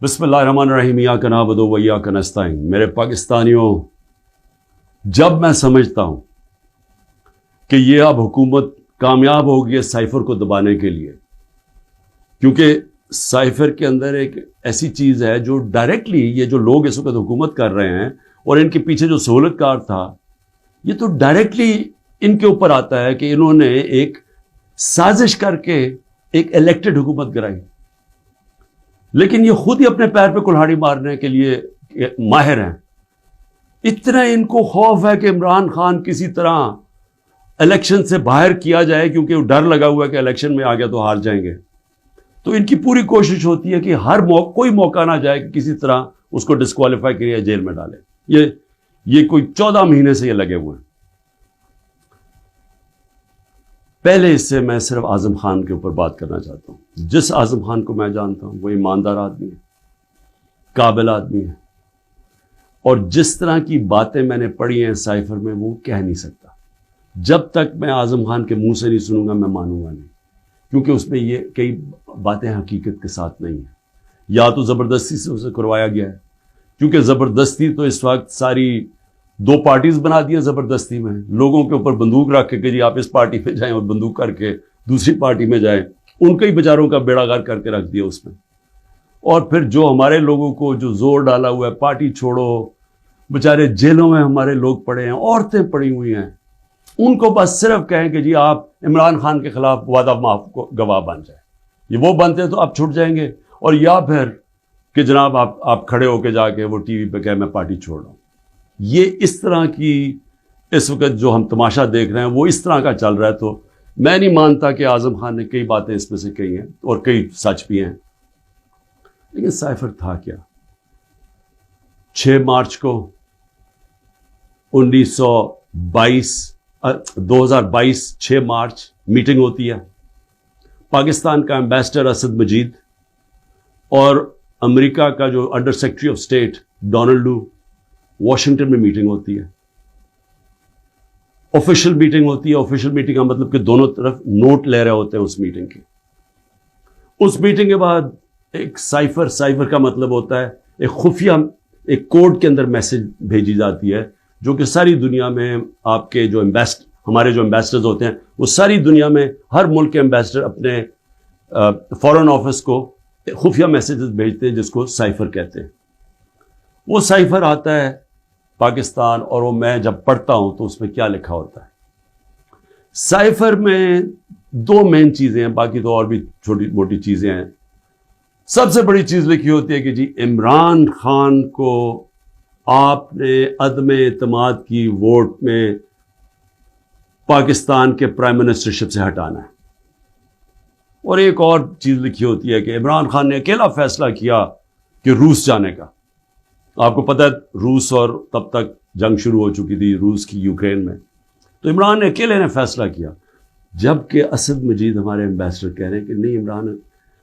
بسم اللہ الرحمن الرحیم، ایاک نعبد و ایاک نستعین۔ میرے پاکستانیوں، جب میں سمجھتا ہوں کہ یہ اب حکومت کامیاب ہوگی سائفر کو دبانے کے لیے، کیونکہ سائفر کے اندر ایک ایسی چیز ہے جو ڈائریکٹلی یہ جو لوگ اس وقت حکومت کر رہے ہیں اور ان کے پیچھے جو سہولت کار تھا، یہ تو ڈائریکٹلی ان کے اوپر آتا ہے کہ انہوں نے ایک سازش کر کے ایک الیکٹڈ حکومت کرائی، لیکن یہ خود ہی اپنے پیر پہ کلہاڑی مارنے کے لیے ماہر ہیں۔ اتنا ان کو خوف ہے کہ عمران خان کسی طرح الیکشن سے باہر کیا جائے، کیونکہ وہ ڈر لگا ہوا ہے کہ الیکشن میں آ گیا تو ہار جائیں گے۔ تو ان کی پوری کوشش ہوتی ہے کہ ہر کوئی موقع نہ جائے کہ کسی طرح اس کو ڈسکوالیفائی کریے، جیل میں ڈالے۔ یہ کوئی 14 مہینے سے یہ لگے ہوئے ہیں۔ پہلے اس سے میں صرف اعظم خان کے اوپر بات کرنا چاہتا ہوں۔ جس اعظم خان کو میں جانتا ہوں وہ ایماندار آدمی ہے، قابل آدمی ہے، اور جس طرح کی باتیں میں نے پڑھی ہیں سائفر میں وہ کہہ نہیں سکتا۔ جب تک میں اعظم خان کے منہ سے نہیں سنوں گا میں مانوں گا نہیں، کیونکہ اس میں یہ کئی باتیں حقیقت کے ساتھ نہیں ہیں۔ یا تو زبردستی سے اسے کروایا گیا ہے، کیونکہ زبردستی تو اس وقت ساری 2 پارٹیز بنا دی ہیں۔ زبردستی میں لوگوں کے اوپر بندوق رکھ کے کہ جی آپ اس پارٹی میں جائیں، اور بندوق کر کے دوسری پارٹی میں جائیں، ان کے ہی بیچاروں کا بیڑا غرق کر کے رکھ دیا اس میں۔ اور پھر جو ہمارے لوگوں کو جو زور ڈالا ہوا ہے پارٹی چھوڑو، بیچارے جیلوں میں ہمارے لوگ پڑے ہیں، عورتیں پڑی ہوئی ہیں، ان کو بس صرف کہیں کہ جی آپ عمران خان کے خلاف وعدہ معاف کو گواہ بن جائیں۔ یہ وہ بنتے ہیں تو آپ چھوٹ جائیں گے، اور یا پھر کہ جناب آپ کھڑے ہو کے جا کے وہ ٹی وی پہ کہیں میں پارٹی چھوڑ رہا ہوں۔ یہ اس طرح کی اس وقت جو ہم تماشا دیکھ رہے ہیں وہ اس طرح کا چل رہا ہے۔ تو میں نہیں مانتا کہ اعظم خان نے کئی باتیں اس میں سے کہی ہیں، اور کئی سچ بھی ہیں، لیکن سائفر تھا کیا؟ 6 مارچ کو 2022 6 مارچ میٹنگ ہوتی ہے۔ پاکستان کا ایمبیسڈر اسد مجید اور امریکہ کا جو under secretary of state Donald Lu, Washington میں میٹنگ ہوتی ہے۔ آفیشیل میٹنگ ہوتی ہے۔ آفیشیل میٹنگ کا مطلب کہ دونوں طرف نوٹ لے رہے ہوتے ہیں اس میٹنگ کے۔ اس میٹنگ کے بعد ایک سائفر کا مطلب ہوتا ہے ایک خفیہ ایک کوڈ کے اندر میسج بھیجی جاتی ہے، جو کہ ساری دنیا میں آپ کے جو ہمارے جو ایمبیسڈرز ہوتے ہیں وہ ساری دنیا میں ہر ملک کے ایمبیسڈر اپنے فارن آفس کو خفیہ میسیجز بھیجتے ہیں، جس کو سائفر کہتے ہیں۔ وہ سائفر آتا ہے پاکستان، اور وہ میں جب پڑھتا ہوں تو اس میں کیا لکھا ہوتا ہے۔ سائفر میں 2 مین چیزیں ہیں، باقی تو اور بھی چھوٹی موٹی چیزیں ہیں۔ سب سے بڑی چیز لکھی ہوتی ہے کہ جی عمران خان کو آپ نے عدم اعتماد کی ووٹ میں پاکستان کے پرائم منسٹرشپ سے ہٹانا ہے۔ اور ایک اور چیز لکھی ہوتی ہے کہ عمران خان نے اکیلا فیصلہ کیا کہ روس جانے کا۔ آپ کو پتہ ہے روس، اور تب تک جنگ شروع ہو چکی تھی روس کی یوکرین میں، تو عمران نے اکیلے نے فیصلہ کیا، جبکہ اسد مجید ہمارے ایمبیسڈر کہہ رہے ہیں کہ نہیں، عمران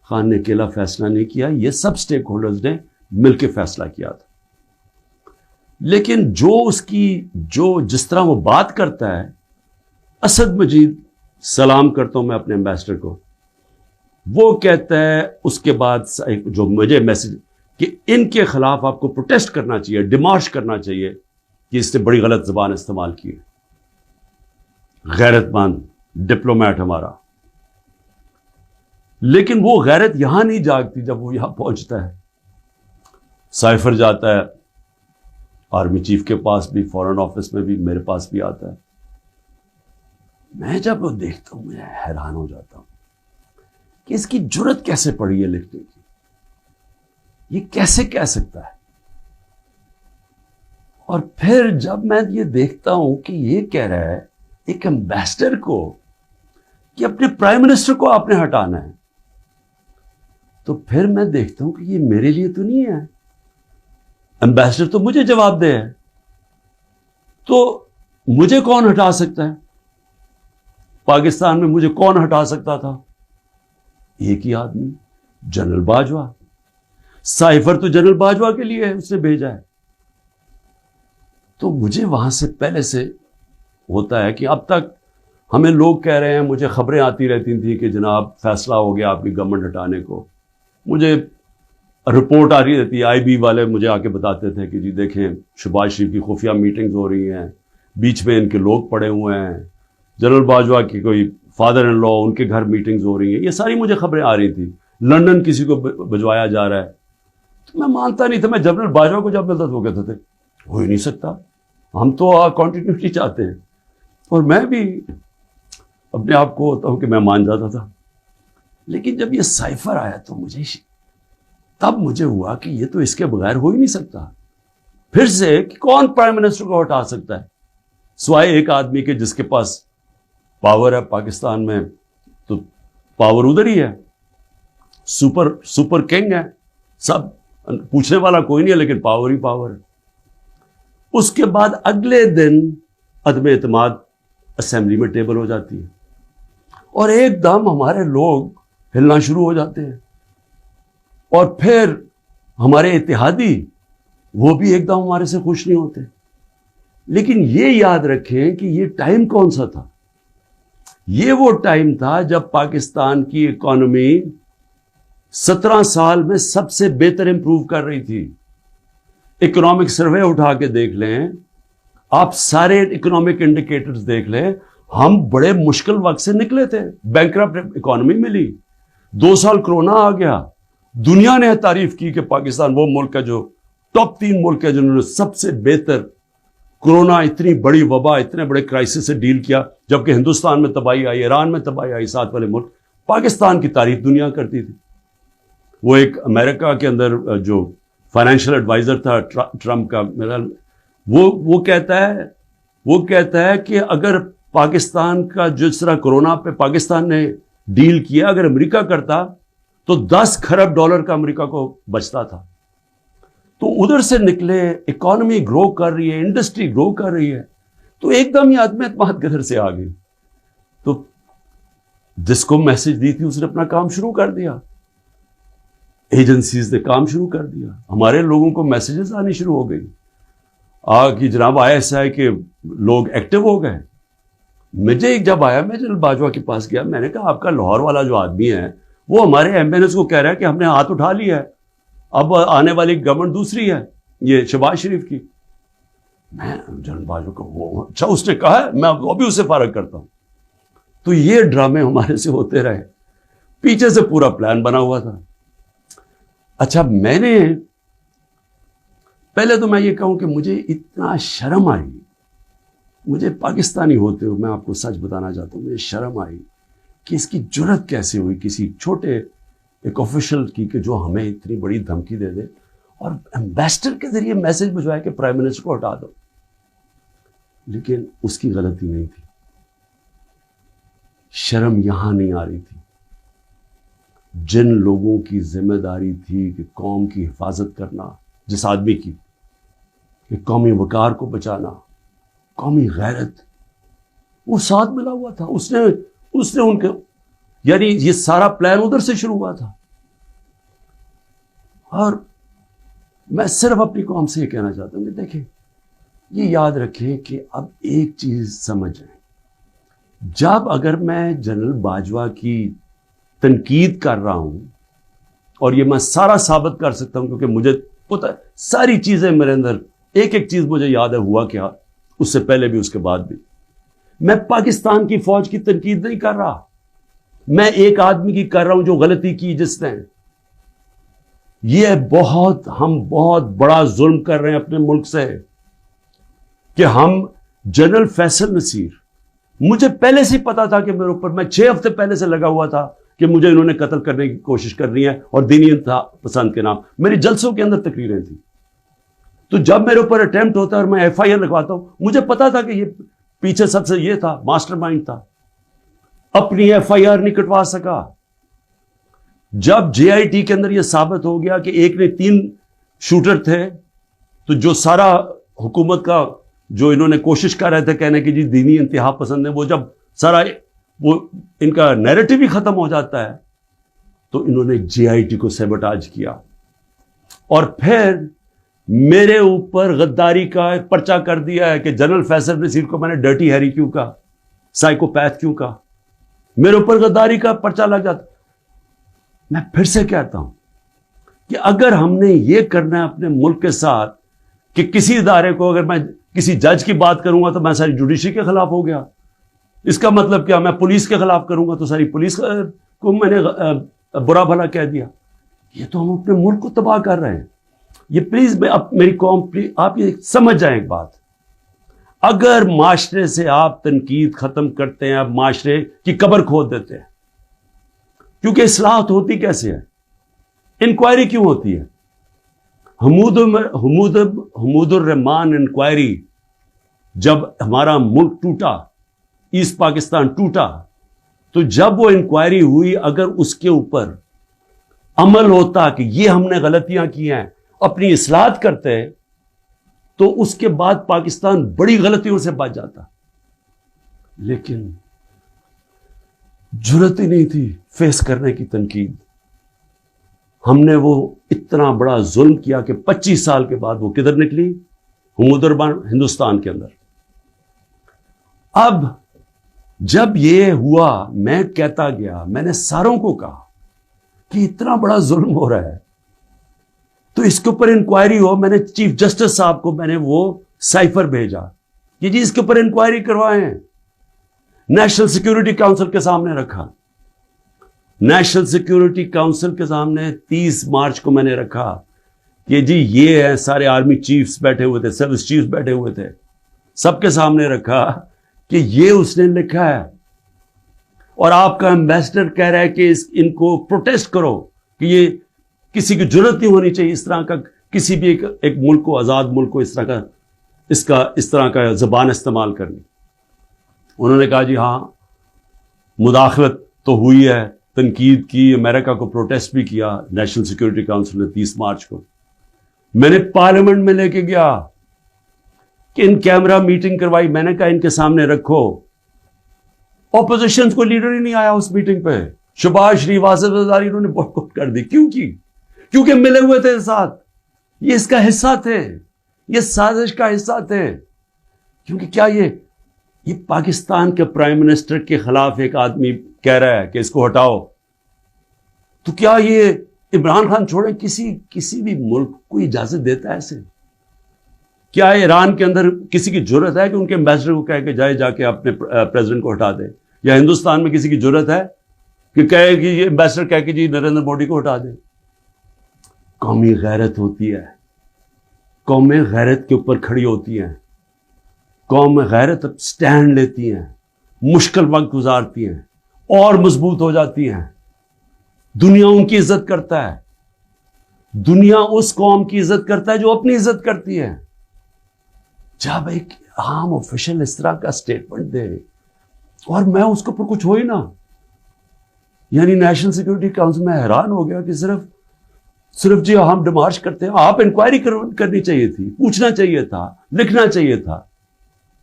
خان نے اکیلا فیصلہ نہیں کیا، یہ سب سٹیک ہولڈرز نے مل کے فیصلہ کیا تھا۔ لیکن جس طرح وہ بات کرتا ہے، اسد مجید، سلام کرتا ہوں میں اپنے ایمبیسڈر کو، وہ کہتا ہے اس کے بعد جو مجھے میسج کہ ان کے خلاف آپ کو پروٹیسٹ کرنا چاہیے، ڈیمارش کرنا چاہیے کہ اس نے بڑی غلط زبان استعمال کی ہے۔ غیرت مند ڈپلومیٹ ہمارا، لیکن وہ غیرت یہاں نہیں جاگتی جب وہ یہاں پہنچتا ہے۔ سائفر جاتا ہے آرمی چیف کے پاس بھی، فورن آفس میں بھی، میرے پاس بھی آتا ہے۔ میں جب وہ دیکھتا ہوں میں حیران ہو جاتا ہوں کہ اس کی جرت کیسے پڑی ہے لکھنے کی، یہ کیسے کہہ سکتا ہے۔ اور پھر جب میں یہ دیکھتا ہوں کہ یہ کہہ رہا ہے ایک ایمبیسڈر کو کہ اپنے پرائم منسٹر کو آپ نے ہٹانا ہے، تو پھر میں دیکھتا ہوں کہ یہ میرے لیے تو نہیں ہے، ایمبیسڈر تو مجھے جواب دے ہے، تو مجھے کون ہٹا سکتا ہے؟ پاکستان میں مجھے کون ہٹا سکتا تھا؟ ایک ہی آدمی، جنرل باجوہ۔ سائفر تو جنرل باجوہ کے لیے اس نے بھیجا ہے۔ تو مجھے وہاں سے پہلے سے ہوتا ہے کہ اب تک ہمیں لوگ کہہ رہے ہیں، مجھے خبریں آتی رہتی تھیں کہ جناب فیصلہ ہو گیا آپ کی گورنمنٹ ہٹانے کو۔ مجھے رپورٹ آ رہی رہتی ہے, آئی بی والے مجھے آ کے بتاتے تھے کہ جی دیکھیں شہباز شریف کی خفیہ میٹنگز ہو رہی ہیں, بیچ میں ان کے لوگ پڑے ہوئے ہیں, جنرل باجوہ کی کوئی فادر ان لا ان کے گھر میٹنگز ہو رہی ہیں. یہ ساری مجھے خبریں آ رہی تھیں. لندن کسی کو بھجوایا جا رہا ہے. تو میں مانتا نہیں تھا. میں جنرل باجوہ کو جب ملتا تو وہ کہتے تھے ہو ہی نہیں سکتا, ہم تو کنٹینیوٹی چاہتے ہیں. اور میں بھی اپنے آپ کو ہوتا ہوں کہ میں مان جاتا تھا. لیکن جب یہ سائفر آیا تو تب مجھے ہوا کہ یہ تو اس کے بغیر ہو ہی نہیں سکتا. پھر سے کہ کون پرائم منسٹر کو ہٹا سکتا ہے سوائے ایک آدمی کے جس کے پاس پاور ہے پاکستان میں, تو پاور ادھر ہی ہے, سپر کنگ ہے, سب پوچھنے والا کوئی نہیں ہے لیکن پاور ہی پاور ہے. اس کے بعد اگلے دن عدم اعتماد اسمبلی میں ٹیبل ہو جاتی ہے اور ایک دم ہمارے لوگ ہلنا شروع ہو جاتے ہیں. اور پھر ہمارے اتحادی وہ بھی ایک دم ہمارے سے خوش نہیں ہوتے. لیکن یہ یاد رکھیں کہ یہ ٹائم کون سا تھا. یہ وہ ٹائم تھا جب پاکستان کی اکانومی 17 سال میں سب سے بہتر امپروو کر رہی تھی. اکنامک سروے اٹھا کے دیکھ لیں آپ, سارے اکنامک انڈیکیٹرز دیکھ لیں, ہم بڑے مشکل وقت سے نکلے تھے. بینکرپٹ اکانومی ملی, 2 سال کرونا آ گیا. دنیا نے تعریف کی کہ پاکستان وہ ملک ہے جو ٹاپ 3 ملک ہے جنہوں نے سب سے بہتر کرونا, اتنی بڑی وبا, اتنے بڑے کرائسس سے ڈیل کیا. جبکہ ہندوستان میں تباہی آئی, ایران میں تباہی آئی, ساتھ والے ملک, پاکستان کی تعریف دنیا کرتی تھی. وہ ایک امریکہ کے اندر جو فائنینشیل ایڈوائزر تھا ٹرمپ کا, میرا وہ کہتا ہے کہ اگر پاکستان کا جس طرح کرونا پہ پاکستان نے ڈیل کیا, اگر امریکہ کرتا تو 10 کھرب ڈالر کا امریکہ کو بچتا تھا. تو ادھر سے نکلے, اکانومی گرو کر رہی ہے, انڈسٹری گرو کر رہی ہے, تو ایک دم یہ عدم اعتماد کدھر سے آ گئی. تو جس کو میسج دی تھی اس نے اپنا کام شروع کر دیا, ایجنسیز نے کام شروع کر دیا, ہمارے لوگوں کو میسیجز آنی شروع ہو گئی کہ جناب ISI کے لوگ ایکٹیو ہو گئے. مجھے جب آیا, میں جنرل باجوہ کے پاس گیا, میں نے کہا آپ کا لاہور والا جو آدمی ہے وہ ہمارے MNS کو کہہ رہا ہے کہ ہم نے ہاتھ اٹھا لیا ہے, اب آنے والی گورنمنٹ دوسری ہے, یہ شہباز شریف کی. میں جنرل باجوہ کو اچھا اس نے کہا ہے, میں ابھی اسے فارغ کرتا ہوں. تو یہ ڈرامے ہمارے سے ہوتے رہے, پیچھے سے پورا پلان بنا ہوا تھا. اچھا میں نے پہلے تو میں یہ کہوں کہ مجھے اتنا شرم آئی, مجھے پاکستانی ہوتے ہوئے, میں آپ کو سچ بتانا چاہتا ہوں, مجھے شرم آئی کہ اس کی جرت کیسے ہوئی کسی چھوٹے ایک آفیشل کی کہ جو ہمیں اتنی بڑی دھمکی دے دے اور ایمبیسڈر کے ذریعے میسج بھجوائے کہ پرائم منسٹر کو ہٹا دو. لیکن اس کی غلطی نہیں تھی, شرم یہاں نہیں آ رہی تھی. جن لوگوں کی ذمہ داری تھی کہ قوم کی حفاظت کرنا, جس آدمی کی کہ قومی وقار کو بچانا, قومی غیرت, وہ ساتھ ملا ہوا تھا. اس نے ان کے, یعنی یہ سارا پلان ادھر سے شروع ہوا تھا. اور میں صرف اپنی قوم سے یہ کہنا چاہتا ہوں کہ دیکھیں, یہ یاد رکھیں کہ اب ایک چیز سمجھیں, جب اگر میں جنرل باجوہ کی تنقید کر رہا ہوں, اور یہ میں سارا ثابت کر سکتا ہوں کیونکہ مجھے پتہ ہے ساری چیزیں میرے اندر, ایک ایک چیز مجھے یاد ہے ہوا کیا, اس سے پہلے بھی اس کے بعد بھی. میں پاکستان کی فوج کی تنقید نہیں کر رہا, میں ایک آدمی کی کر رہا ہوں جو غلطی کی جس نے. یہ ہم بہت بڑا ظلم کر رہے ہیں اپنے ملک سے کہ ہم جنرل فیصل نصیر, مجھے پہلے سے پتا تھا کہ میرے اوپر, میں 6 ہفتے پہلے سے لگا ہوا تھا کہ مجھے انہوں نے قتل کرنے کی کوشش کرنی ہے اور دینی انتہا پسند کے نام. میری جلسوں کے اندر تقریریں تھیں. تو جب میرے اوپر اٹیمپٹ ہوتا ہے اور میں FIR لگواتا ہوں, مجھے پتا تھا کہ یہ پیچھے سب سے یہ تھا, ماسٹر مائنڈ تھا. اپنی FIR نہیں کٹوا سکا. جب JIT کے اندر یہ ثابت ہو گیا کہ ایک نے 3 شوٹر تھے, تو جو سارا حکومت کا جو انہوں نے کوشش کر رہے تھے کہنے کی جی دینی انتہا پسند ہے, وہ جب سارا وہ ان کا نیریٹو ہی ختم ہو جاتا ہے, تو انہوں نے JIT کو سیبوٹاج کیا. اور پھر میرے اوپر غداری کا پرچہ کر دیا ہے کہ جنرل فیصل نصیر کو میں نے ڈرٹی ہیری کیوں کہا, سائیکوپیتھ کیوں کہا, میرے اوپر غداری کا پرچہ لگ جاتا. میں پھر سے کہتا ہوں کہ اگر ہم نے یہ کرنا ہے اپنے ملک کے ساتھ کہ کسی ادارے کو اگر میں کسی جج کی بات کروں گا تو میں ساری جوڈیشری کے خلاف ہو گیا، اس کا مطلب کیا؟ میں پولیس کے خلاف کروں گا تو ساری پولیس کو میں نے برا بھلا کہہ دیا. یہ تو ہم اپنے ملک کو تباہ کر رہے ہیں. یہ پلیز میری قوم، آپ یہ سمجھ جائیں ایک بات، اگر معاشرے سے آپ تنقید ختم کرتے ہیں، آپ معاشرے کی قبر کھود دیتے ہیں. کیونکہ اصلاحات ہوتی کیسے ہے؟ انکوائری کیوں ہوتی ہے؟ حمود الرحمان انکوائری، جب ہمارا ملک ٹوٹا، ایسٹ پاکستان ٹوٹا، تو جب وہ انکوائری ہوئی، اگر اس کے اوپر عمل ہوتا کہ یہ ہم نے غلطیاں کی ہیں، اپنی اصلاحات کرتے، تو اس کے بعد پاکستان بڑی غلطیوں سے بچ جاتا. لیکن جرات ہی نہیں تھی فیس کرنے کی تنقید. ہم نے وہ اتنا بڑا ظلم کیا کہ 25 سال کے بعد وہ کدھر نکلی؟ حمود الرحمان ہندوستان کے اندر. اب جب یہ ہوا، میں کہتا گیا، میں نے ساروں کو کہا کہ اتنا بڑا ظلم ہو رہا ہے تو اس کے اوپر انکوائری ہو. میں نے چیف جسٹس صاحب کو میں نے وہ سائفر بھیجا کہ جی اس کے اوپر انکوائری کروائیں. نیشنل سیکیورٹی کاؤنسل کے سامنے رکھا. نیشنل سیکیورٹی کاؤنسل کے سامنے 30 مارچ کو میں نے رکھا کہ جی یہ ہے، سارے آرمی چیفز بیٹھے ہوئے تھے، سروس چیفز بیٹھے ہوئے تھے، سب کے سامنے رکھا کہ یہ اس نے لکھا ہے اور آپ کا ایمبیسڈر کہہ رہا ہے کہ ان کو پروٹیسٹ کرو کہ یہ کسی کی جرات نہیں ہونی چاہیے اس طرح کا، کسی بھی ایک ملک کو، آزاد ملک کو اس طرح کا زبان استعمال کرنی. انہوں نے کہا جی ہاں مداخلت تو ہوئی ہے، تنقید کی، امریکہ کو پروٹیسٹ بھی کیا نیشنل سیکیورٹی کاؤنسل نے 30 مارچ کو. میں نے پارلیمنٹ میں لے کے گیا کہ ان کیمرہ میٹنگ کروائی. میں نے کہا ان کے سامنے رکھو. اپوزیشن کو لیڈر ہی نہیں آیا اس میٹنگ پہ. شہباز شریف، آصف زرداری، انہوں نے بائیکاٹ کر دی. کیوں کی؟ کیونکہ ملے ہوئے تھے ساتھ، یہ اس کا حصہ تھے، یہ سازش کا حصہ تھے. کیونکہ کیا یہ پاکستان کے پرائم منسٹر کے خلاف ایک آدمی کہہ رہا ہے کہ اس کو ہٹاؤ، تو کیا یہ عمران خان چھوڑیں کسی بھی ملک کو اجازت دیتا ہے ایسے؟ کیا ایران کے اندر کسی کی جرت ہے کہ ان کے ایمبیسڈر کو کہے کہ جا کے اپنے پریزیڈنٹ کو ہٹا دے؟ یا ہندوستان میں کسی کی جرت ہے کہ کہے کہ یہ ایمبیسڈر کہے کہ جی نریندر مودی کو ہٹا دے؟ قومی غیرت ہوتی ہے، قومیں غیرت کے اوپر کھڑی ہوتی ہیں، قوم غیرت سٹینڈ لیتی ہیں، مشکل وقت گزارتی ہیں اور مضبوط ہو جاتی ہیں. دنیا ان کی عزت کرتا ہے، دنیا اس قوم کی عزت کرتا ہے جو اپنی عزت کرتی ہے. جب ایک عام آفیشل اس طرح کا سٹیٹمنٹ دے اور میں اس کے اوپر کچھ ہو ہی نہ، یعنی نیشنل سیکیورٹی کاؤنسل میں حیران ہو گیا کہ صرف جی ہم ڈیمارش کرتے ہیں. آپ انکوائری کرنی چاہیے تھی، پوچھنا چاہیے تھا، لکھنا چاہیے تھا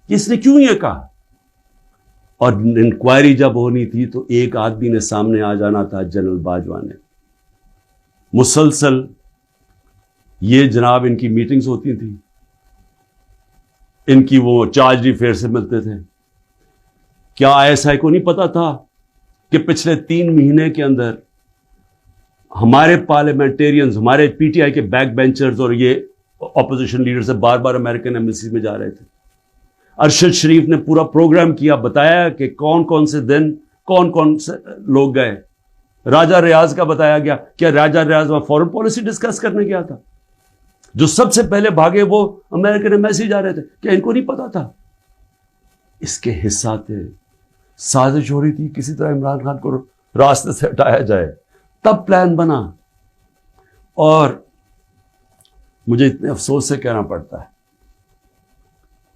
کہ اس نے کیوں یہ کہا. اور انکوائری جب ہونی تھی تو ایک آدمی نے سامنے آ جانا تھا، جنرل باجوہ نے. مسلسل یہ جناب ان کی میٹنگز ہوتی تھیں، ان کی وہ چارج افیئر سے ملتے تھے. کیا ISI کو نہیں پتا تھا کہ پچھلے 3 مہینے کے اندر ہمارے پارلیمنٹیرینز، ہمارے PTI کے بیک بینچرز اور یہ اپوزیشن لیڈر سے بار بار امریکن ایمبیسی میں جا رہے تھے. ارشد شریف نے پورا پروگرام کیا، بتایا کہ کون سے دن کون سے لوگ گئے. راجہ ریاض کا بتایا گیا. کیا راجہ ریاض وہاں فورن پالیسی ڈسکس کرنے گیا تھا؟ جو سب سے پہلے بھاگے وہ امریکن ایمبیسی جا رہے تھے. کیا ان کو نہیں پتا تھا؟ اس کے حصہ تھے. سازش ہو رہی تھی کسی طرح عمران خان کو راستے سے ہٹایا جائے، تب پلان بنا. اور مجھے اتنے افسوس سے کہنا پڑتا ہے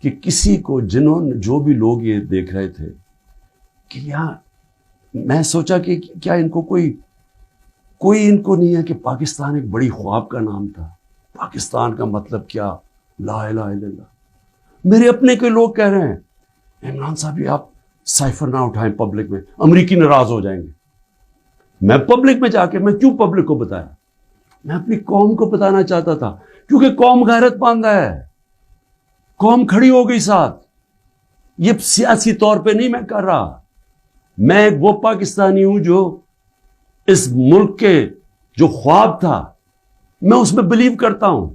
کہ کسی کو جو بھی لوگ یہ دیکھ رہے تھے کہ یہاں، میں سوچا کہ کیا ان کو کوئی ان کو نہیں ہے کہ پاکستان ایک بڑی خواب کا نام تھا. پاکستان کا مطلب کیا؟ لا الہ الا اللہ. میرے اپنے کوئی لوگ کہہ رہے ہیں عمران صاحب یہ آپ سائفر نہ اٹھائیں پبلک میں، امریکی ناراض ہو جائیں گے. میں پبلک میں جا کے میں کیوں پبلک کو بتایا؟ میں اپنی قوم کو بتانا چاہتا تھا، کیونکہ قوم غیرت مند ہے، قوم کھڑی ہو گئی ساتھ. یہ سیاسی طور پہ نہیں میں کر رہا، میں ایک وہ پاکستانی ہوں جو اس ملک کے جو خواب تھا میں اس میں بلیو کرتا ہوں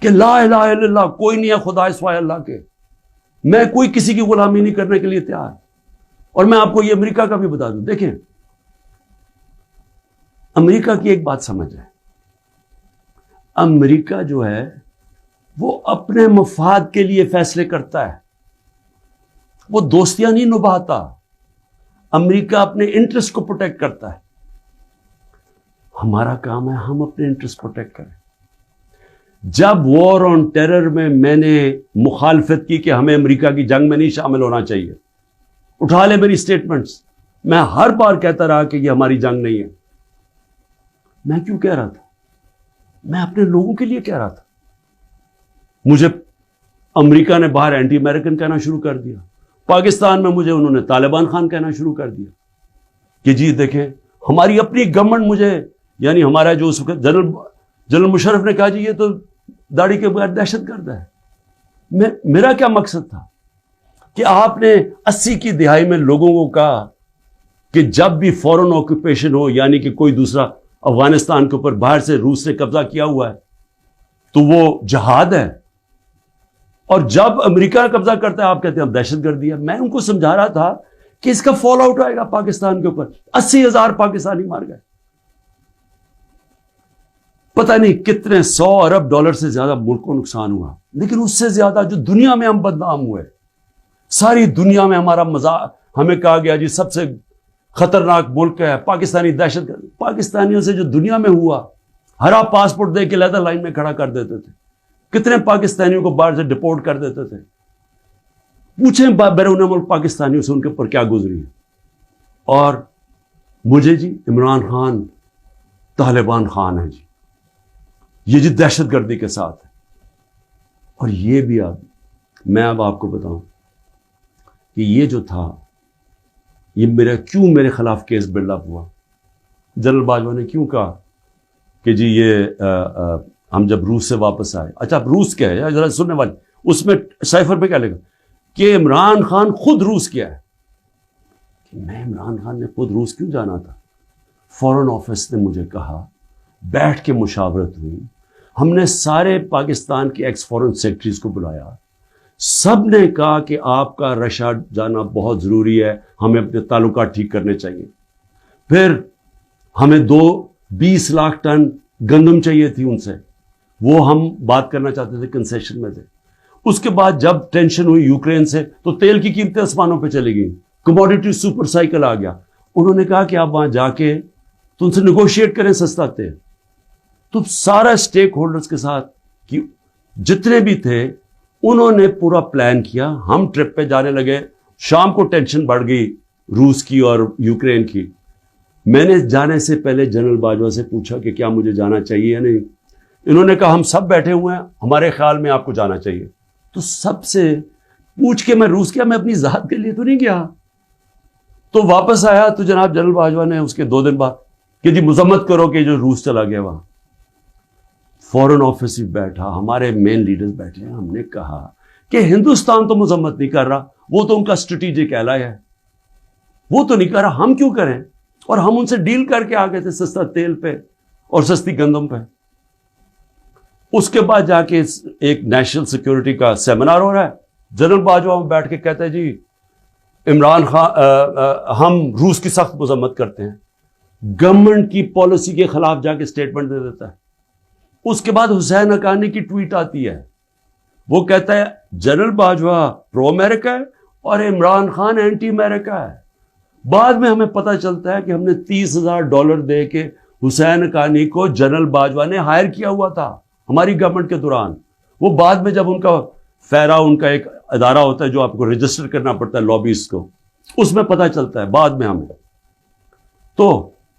کہ لا الہ الا اللہ، کوئی نہیں ہے خدا سوائے اللہ کے، میں کوئی کسی کی غلامی نہیں کرنے کے لیے تیار۔ اور میں آپ کو یہ امریکہ کا بھی بتا دوں، دیکھیں امریکہ کی ایک بات سمجھ ہے، امریکہ جو ہے وہ اپنے مفاد کے لیے فیصلے کرتا ہے، وہ دوستیاں نہیں نبھاتا، امریکہ اپنے انٹرسٹ کو پروٹیکٹ کرتا ہے۔ ہمارا کام ہے ہم اپنے انٹرسٹ پروٹیکٹ کریں۔ جب وار آن ٹیرر میں نے مخالفت کی کہ ہمیں امریکہ کی جنگ میں نہیں شامل ہونا چاہیے، اٹھا لے میری سٹیٹمنٹس، میں ہر بار کہتا رہا کہ یہ ہماری جنگ نہیں ہے۔ میں کیوں کہہ رہا تھا؟ میں اپنے لوگوں کے لیے کہہ رہا تھا۔ مجھے امریکہ نے باہر اینٹی امریکن کہنا شروع کر دیا، پاکستان میں مجھے انہوں نے طالبان خان کہنا شروع کر دیا کہ جی دیکھیں ہماری اپنی گورنمنٹ مجھے، یعنی ہمارا جو اس وقت جنرل مشرف نے کہا جی یہ تو داڑھی کے بغیر دہشت گرد ہے۔ میرا کیا مقصد تھا کہ آپ نے 80 کی دہائی میں لوگوں کو کہا کہ جب بھی فورن آکوپیشن ہو، یعنی کہ کوئی دوسرا افغانستان کے اوپر باہر سے روس نے قبضہ کیا ہوا ہے تو وہ جہاد ہے، اور جب امریکہ قبضہ کرتا ہے آپ کہتے ہیں اب دہشت گردی ہے۔ میں ان کو سمجھا رہا تھا کہ اس کا فال آؤٹ آئے گا پاکستان کے اوپر، 80,000 پاکستانی مار گئے، پتہ نہیں کتنے 100 ارب ڈالر سے زیادہ ملک کو نقصان ہوا، لیکن اس سے زیادہ جو دنیا میں ہم بدنام ہوئے، ساری دنیا میں ہمارا مذاق، ہمیں کہا گیا جی سب سے خطرناک ملک ہے پاکستانی دہشت گرد۔ پاکستانیوں سے جو دنیا میں ہوا، ہرا پاسپورٹ دے کے لیدر لائن میں کھڑا کر دیتے تھے، کتنے پاکستانیوں کو باہر سے ڈپورٹ کر دیتے تھے۔ پوچھیں بیرون ملک پاکستانیوں سے ان کے اوپر کیا گزری ہے۔ اور مجھے جی عمران خان طالبان خان ہے جی، یہ جی دہشت گردی کے ساتھ ہے۔ اور یہ بھی میں اب آپ کو بتاؤں کہ یہ جو تھا یہ میرے خلاف کیس بلڈ اپ ہوا۔ جنرل باجوہ نے کیوں کہا کہ جی یہ ہم جب روس سے واپس آئے، اچھا اب روس کیا ہے ذرا سننے والے، اس میں سائفر پہ کیا لکھا کہ عمران خان خود روس کیا ہے۔ کہ میں عمران خان نے خود روس کیوں جانا تھا؟ فورن آفس نے مجھے کہا، بیٹھ کے مشاورت ہوئی، ہم نے سارے پاکستان کے ایکس فورن سیکرٹریز کو بلایا، سب نے کہا کہ آپ کا رشیا جانا بہت ضروری ہے، ہمیں اپنے تعلقات ٹھیک کرنے چاہیے۔ پھر ہمیں 20 لاکھ ٹن گندم چاہیے تھی ان سے، وہ ہم بات کرنا چاہتے تھے، کنسیشن میں تھے۔ اس کے بعد جب ٹینشن ہوئی یوکرین سے تو تیل کی قیمتیں آسمانوں پہ چلی گئیں، کموڈیٹی سپر سائیکل آ گیا۔ انہوں نے کہا کہ آپ وہاں جا کے تو ان سے نیگوشیٹ کریں سستا تیل۔ تو سارا اسٹیک ہولڈرز کے ساتھ کہ جتنے بھی تھے انہوں نے پورا پلان کیا، ہم ٹرپ پہ جانے لگے۔ شام کو ٹینشن بڑھ گئی روس کی اور یوکرین کی۔ میں نے جانے سے پہلے جنرل باجوہ سے پوچھا کہ کیا مجھے جانا چاہیے یا نہیں۔ انہوں نے کہا ہم سب بیٹھے ہوئے ہیں، ہمارے خیال میں آپ کو جانا چاہیے۔ تو سب سے پوچھ کے میں روس گیا، میں اپنی ذات کے لیے تو نہیں گیا۔ تو واپس آیا تو جناب جنرل باجوہ نے اس کے 2 دن بعد کہ جی مذمت کرو کہ جو روس چلا گیا وہاں۔ فورن آفس بھی بیٹھا، ہمارے مین لیڈرز بیٹھے ہیں، ہم نے کہا کہ ہندوستان تو مذمت نہیں کر رہا، وہ تو ان کا اسٹریٹجک ایلائی ہے، وہ تو نہیں کر رہا، ہم کیوں کریں؟ اور ہم ان سے ڈیل کر کے آ گئے تھے سستا تیل پہ اور سستی گندم پہ۔ اس کے بعد جا کے ایک نیشنل سیکیورٹی کا سیمینار ہو رہا ہے، جنرل باجوہ بیٹھ کے کہتا ہے جی عمران خان ہم روس کی سخت مذمت کرتے ہیں، گورنمنٹ کی پالیسی کے خلاف جا کے سٹیٹمنٹ دے دیتا ہے۔ اس کے بعد حسین حقانی کی ٹویٹ آتی ہے، وہ کہتا ہے جنرل باجوہ پرو امریکہ ہے اور عمران خان اینٹی امریکہ ہے۔ بعد میں ہمیں پتہ چلتا ہے کہ ہم نے $30,000 دے کے حسین حقانی کو جنرل باجوہ نے ہائر کیا ہوا تھا ہماری گورنمنٹ کے دوران۔ وہ بعد میں جب ان کا فیرا، ان کا ایک ادارہ ہوتا ہے جو آپ کو رجسٹر کرنا پڑتا ہے لابیز کو، اس میں پتہ چلتا ہے بعد میں ہمیں۔ تو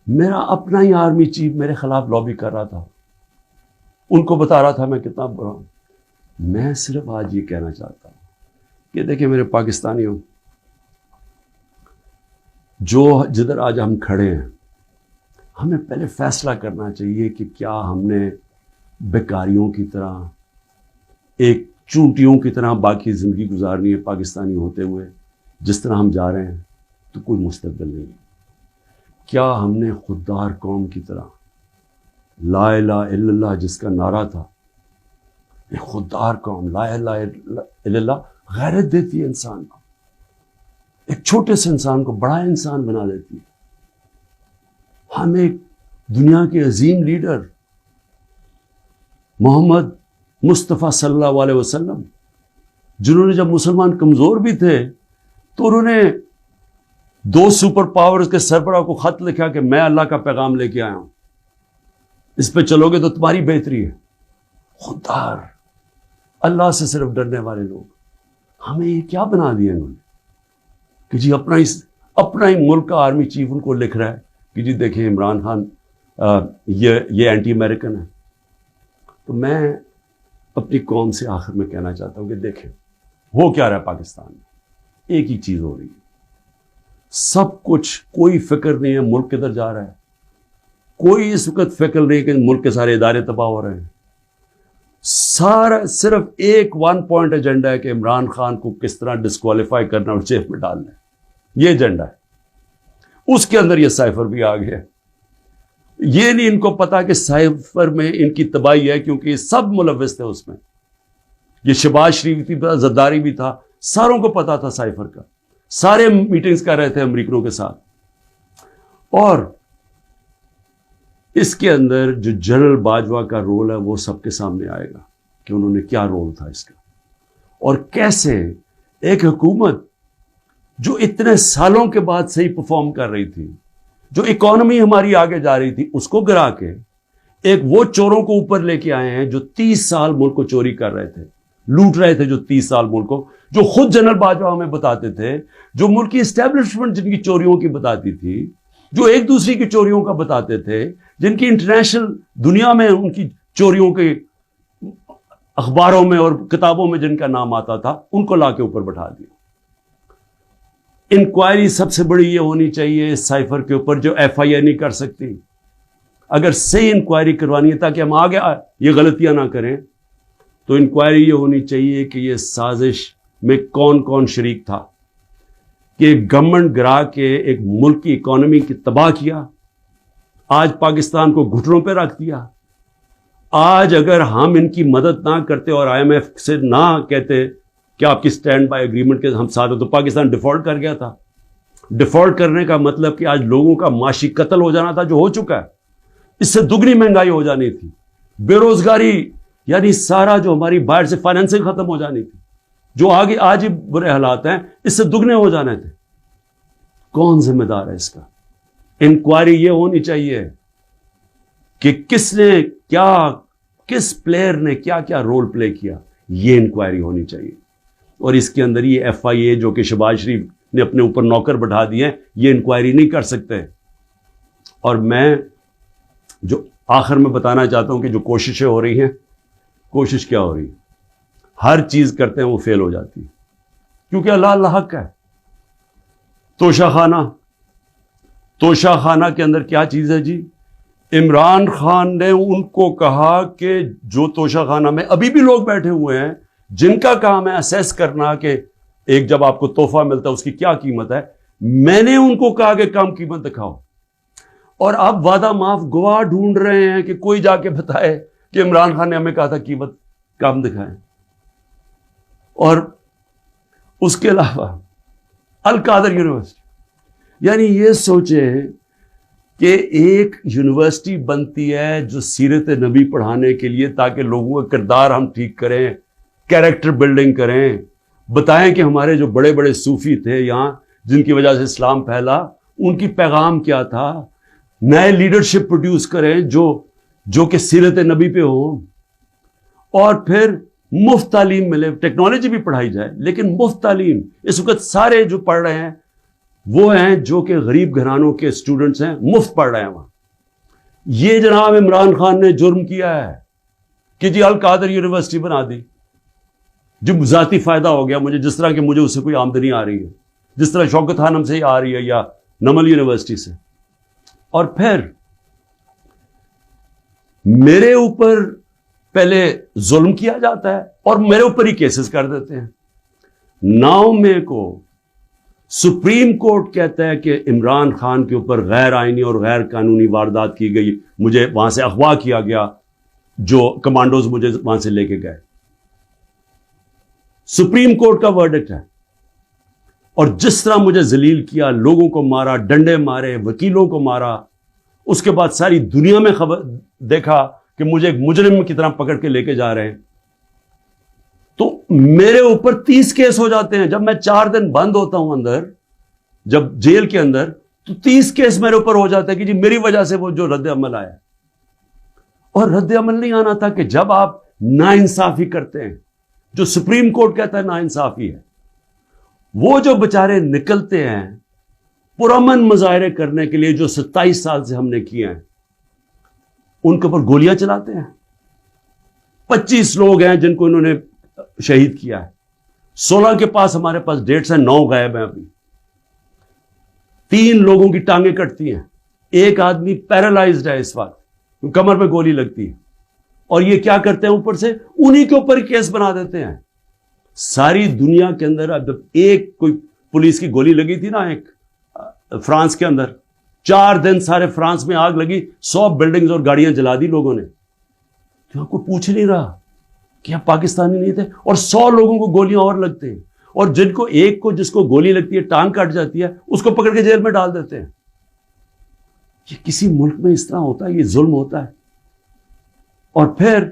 میرا اپنا ہی آرمی چیف میرے خلاف لابی کر رہا تھا، ان کو بتا رہا تھا میں کتنا برا ہوں۔ میں صرف آج یہ کہنا چاہتا ہوں کہ دیکھیں میرے پاکستانیوں، جو جدھر آج ہم کھڑے ہیں، ہمیں پہلے فیصلہ کرنا چاہیے کہ کیا ہم نے بیکاریوں کی طرح، ایک چونٹیوں کی طرح باقی زندگی گزارنی ہے پاکستانی ہوتے ہوئے؟ جس طرح ہم جا رہے ہیں تو کوئی مستقبل نہیں ہے۔ کیا ہم نے خوددار قوم کی طرح لا الہ الا اللہ جس کا نعرہ تھا، ایک خوددار قوم، لا الہ الا اللہ غیرت دیتی ہے انسان کو، ایک چھوٹے سے انسان کو بڑا انسان بنا دیتی ہے۔ ہم ایک دنیا کے عظیم لیڈر محمد مصطفیٰ صلی اللہ علیہ وسلم، جنہوں نے جب مسلمان کمزور بھی تھے تو انہوں نے 2 سپر پاورز کے سربراہ کو خط لکھا کہ میں اللہ کا پیغام لے کے آیا ہوں، اس پہ چلو گے تو تمہاری بہتری ہے۔ خوددار، اللہ سے صرف ڈرنے والے لوگ، ہمیں یہ کیا بنا دیا انہوں نے کہ جی اپنا ہی ملک کا آرمی چیف ان کو لکھ رہا ہے کہ جی دیکھیں عمران خان یہ اینٹی امریکن ہے۔ تو میں اپنی قوم سے آخر میں کہنا چاہتا ہوں کہ دیکھیں ہو کیا رہا ہے پاکستان میں، ایک ہی چیز ہو رہی ہے، سب کچھ، کوئی فکر نہیں ہے ملک کدھر جا رہا ہے، کوئی اس وقت فکر نہیں کہ ملک کے سارے ادارے تباہ ہو رہے ہیں، سارا صرف ایک 1 پوائنٹ ایجنڈا ہے کہ عمران خان کو کس طرح ڈسکوالیفائی کرنا اور جیل میں ڈالنا ہے، یہ ایجنڈا ہے۔ اس کے اندر یہ سائفر بھی آ گیا ہے۔ یہ نہیں ان کو پتا کہ سائفر میں ان کی تباہی ہے، کیونکہ یہ سب ملوث تھے اس میں، یہ شہباز شریف بھی تھا، زرداری بھی تھا، ساروں کو پتا تھا سائفر کا، سارے میٹنگز کر رہے تھے امریکنوں کے ساتھ۔ اور اس کے اندر جو جنرل باجوہ کا رول ہے وہ سب کے سامنے آئے گا کہ انہوں نے کیا رول تھا اس کا، اور کیسے ایک حکومت جو اتنے سالوں کے بعد صحیح پرفارم کر رہی تھی، جو اکانومی ہماری آگے جا رہی تھی، اس کو گرا کے ایک وہ چوروں کو اوپر لے کے آئے ہیں جو 30 سال ملک کو چوری کر رہے تھے، لوٹ رہے تھے، جو 30 سال ملک کو، جو خود جنرل باجوہ ہمیں بتاتے تھے، جو ملک کی اسٹیبلشمنٹ جن کی چوریوں کی بتاتی تھی، جو ایک دوسری کی چوریوں کا بتاتے تھے، جن کی انٹرنیشنل دنیا میں ان کی چوریوں کے اخباروں میں اور کتابوں میں جن کا نام آتا تھا، ان کو لا کے اوپر بٹھا دیا۔ انکوائری سب سے بڑی یہ ہونی چاہیے سائفر کے اوپر، جو ایف آئی اے نہیں کر سکتی۔ اگر صحیح انکوائری کروانی ہے تاکہ ہم آگے یہ غلطیاں نہ کریں، تو انکوائری یہ ہونی چاہیے کہ یہ سازش میں کون کون شریک تھا، کہ گورنمنٹ گرا کے ایک ملک کی اکانومی کی تباہ کیا، آج پاکستان کو گھٹنوں پہ رکھ دیا۔ آج اگر ہم ان کی مدد نہ کرتے اور آئی ایم ایف سے نہ کہتے کہ آپ کی سٹینڈ بائی ایگریمنٹ کے ہم ساتھ ہیں، تو پاکستان ڈیفالٹ کر گیا تھا۔ ڈیفالٹ کرنے کا مطلب کہ آج لوگوں کا معاشی قتل ہو جانا تھا، جو ہو چکا ہے، اس سے دگنی مہنگائی ہو جانی تھی، بے روزگاری یعنی سارا جو ہماری باہر سے فائنینسنگ ختم ہو جانی تھی، جو آگے آج ہی برے حالات ہیں، اس سے دگنے ہو جانے تھے۔ کون ذمہ دار ہے اس کا؟ انکوائری یہ ہونی چاہیے کہ کس نے کیا، کس پلیئر نے کیا کیا رول پلے کیا، یہ انکوائری ہونی چاہیے۔ اور اس کے اندر یہ ایف آئی اے جو کہ شہباز شریف نے اپنے اوپر نوکر بٹھا دیے ہیں، یہ انکوائری نہیں کر سکتے۔ اور میں جو آخر میں بتانا چاہتا ہوں کہ جو کوششیں ہو رہی ہیں، کوشش کیا ہو رہی ہے؟ ہر چیز کرتے ہیں وہ فیل ہو جاتی ہے، کیونکہ اللہ حق ہے۔ توشہ خانہ کے اندر کیا چیز ہے جی؟ عمران خان نے ان کو کہا کہ جو توشہ خانہ میں ابھی بھی لوگ بیٹھے ہوئے ہیں، جن کا کام ہے اسیس کرنا کہ ایک جب آپ کو تحفہ ملتا ہے اس کی کیا قیمت ہے، میں نے ان کو کہا کہ کم قیمت دکھاؤ، اور آپ وعدہ معاف گواہ ڈھونڈ رہے ہیں کہ کوئی جا کے بتائے کہ عمران خان نے ہمیں کہا تھا قیمت کم دکھائیں۔ اور اس کے علاوہ القادر یونیورسٹی، یعنی یہ سوچیں کہ ایک یونیورسٹی بنتی ہے جو سیرت نبی پڑھانے کے لیے، تاکہ لوگوں کا کردار ہم ٹھیک کریں، کیریکٹر بلڈنگ کریں، بتائیں کہ ہمارے جو بڑے بڑے صوفی تھے یہاں، جن کی وجہ سے اسلام پھیلا، ان کی پیغام کیا تھا، نئے لیڈرشپ پروڈیوس کریں جو کہ سیرت نبی پہ ہوں، اور پھر مفت تعلیم ملے، ٹیکنالوجی بھی پڑھائی جائے لیکن مفت تعلیم۔ اس وقت سارے جو پڑھ رہے ہیں وہ ہیں جو کہ غریب گھرانوں کے اسٹوڈنٹس ہیں، مفت پڑھ رہے ہیں وہاں۔ یہ جناب عمران خان نے جرم کیا ہے کہ جی القادر یونیورسٹی بنا دی، جو ذاتی فائدہ ہو گیا مجھے، جس طرح کہ مجھے اس سے کوئی آمدنی آ رہی ہے، جس طرح شوکت خانم سے ہی آ رہی ہے یا نمل یونیورسٹی سے۔ اور پھر میرے اوپر پہلے ظلم کیا جاتا ہے اور میرے اوپر ہی کیسز کر دیتے ہیں۔ 9 مئی کو سپریم کورٹ کہتا ہے کہ عمران خان کے اوپر غیر آئینی اور غیر قانونی واردات کی گئی, مجھے وہاں سے اغوا کیا گیا, جو کمانڈوز مجھے وہاں سے لے کے گئے. سپریم کورٹ کا ورڈکٹ ہے. اور جس طرح مجھے ذلیل کیا, لوگوں کو مارا, ڈنڈے مارے, وکیلوں کو مارا, اس کے بعد ساری دنیا میں خبر دیکھا کہ مجھے ایک مجرم کی طرح پکڑ کے لے کے جا رہے ہیں, تو میرے اوپر 30 کیس ہو جاتے ہیں. جب میں 4 دن بند ہوتا ہوں اندر, جب جیل کے اندر, تو 30 کیس میرے اوپر ہو جاتے ہیں کہ جی میری وجہ سے وہ جو رد عمل آیا. اور رد عمل نہیں آنا تھا کہ جب آپ ناانصافی کرتے ہیں, جو سپریم کورٹ کہتا ہے ناانصافی ہے, وہ جو بچارے نکلتے ہیں پرامن مظاہرے کرنے کے لیے, جو 27 سال سے ہم نے کیے ہیں, ان کے اوپر گولیاں چلاتے ہیں. 25 لوگ ہیں جن کو انہوں نے شہید کیا ہے. 16 کے پاس ہمارے پاس ڈیٹس ہیں, 9 غائب ہیں ابھی. 3 لوگوں کی ٹانگیں کٹتی ہیں, ایک آدمی پیرالائزڈ ہے اس وقت, کمر پہ گولی لگتی ہے. اور یہ کیا کرتے ہیں, اوپر سے انہی کے اوپر کیس بنا دیتے ہیں. ساری دنیا کے اندر اب ایک کوئی پولیس کی گولی لگی تھی نا ایک فرانس کے اندر, 4 دن سارے فرانس میں آگ لگی, 100 بلڈنگز اور گاڑیاں جلا دی لوگوں نے. تو کوئی پوچھ نہیں رہا کہ آپ پاکستانی نہیں تھے. اور 100 لوگوں کو گولیاں اور لگتے ہیں, اور جن کو ایک کو جس کو گولی لگتی ہے, ٹانگ کٹ جاتی ہے, اس کو پکڑ کے جیل میں ڈال دیتے ہیں. یہ کسی ملک میں اس طرح ہوتا ہے؟ یہ ظلم ہوتا ہے. اور پھر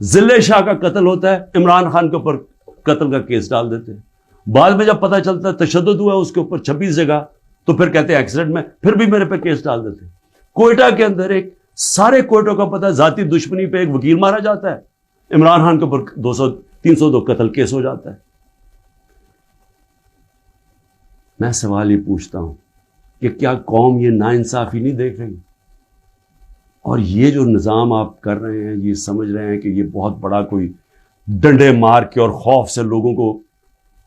ضلع شاہ کا قتل ہوتا ہے, عمران خان کے اوپر قتل کا کیس ڈال دیتے ہیں. بعد میں جب پتہ چلتا ہے تشدد ہوا اس کے اوپر 26 جگہ, تو پھر کہتے ہیں ایکسیڈنٹ میں, پھر بھی میرے پہ کیس ڈال دیتے ہیں. کوئٹہ کے اندر ایک سارے کوئٹوں کا پتہ ہے, ذاتی دشمنی پہ ایک وکیل مارا جاتا ہے, عمران خان کے اوپر 302 قتل کیس ہو جاتا ہے. میں سوال یہ پوچھتا ہوں کہ کیا قوم یہ ناانصافی نہیں دیکھ رہی؟ اور یہ جو نظام آپ کر رہے ہیں, یہ سمجھ رہے ہیں کہ یہ بہت بڑا کوئی ڈنڈے مار کے اور خوف سے لوگوں کو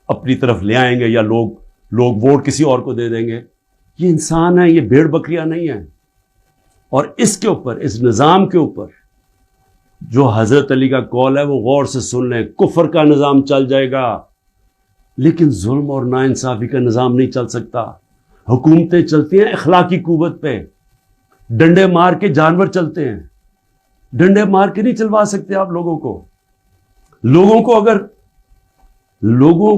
اپنی طرف لے آئیں گے, یا لوگ ووٹ کسی اور کو دے دیں گے. یہ انسان ہے, یہ بھیڑ بکریاں نہیں ہیں. اور اس کے اوپر, اس نظام کے اوپر جو حضرت علی کا قول ہے وہ غور سے سن لیں. کفر کا نظام چل جائے گا, لیکن ظلم اور ناانصافی کا نظام نہیں چل سکتا. حکومتیں چلتی ہیں اخلاقی قوت پہ, ڈنڈے مار کے جانور چلتے ہیں. ڈنڈے مار کے نہیں چلوا سکتے آپ لوگوں کو. لوگوں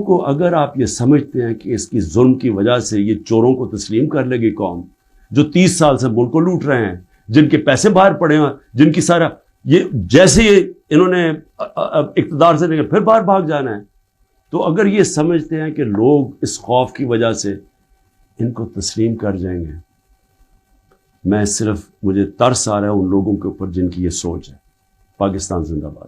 کو اگر آپ یہ سمجھتے ہیں کہ اس کی ظلم کی وجہ سے یہ چوروں کو تسلیم کر لے گی قوم, جو 30 سال سے ملک کو لوٹ رہے ہیں, جن کے پیسے باہر پڑے ہیں, جن کی سارا یہ جیسے انہوں نے اقتدار سے لے پھر باہر بھاگ جانا ہے, تو اگر یہ سمجھتے ہیں کہ لوگ اس خوف کی وجہ سے ان کو تسلیم کر جائیں گے, مجھے ترس آ رہا ہے ان لوگوں کے اوپر جن کی یہ سوچ ہے. پاکستان زندہ باد.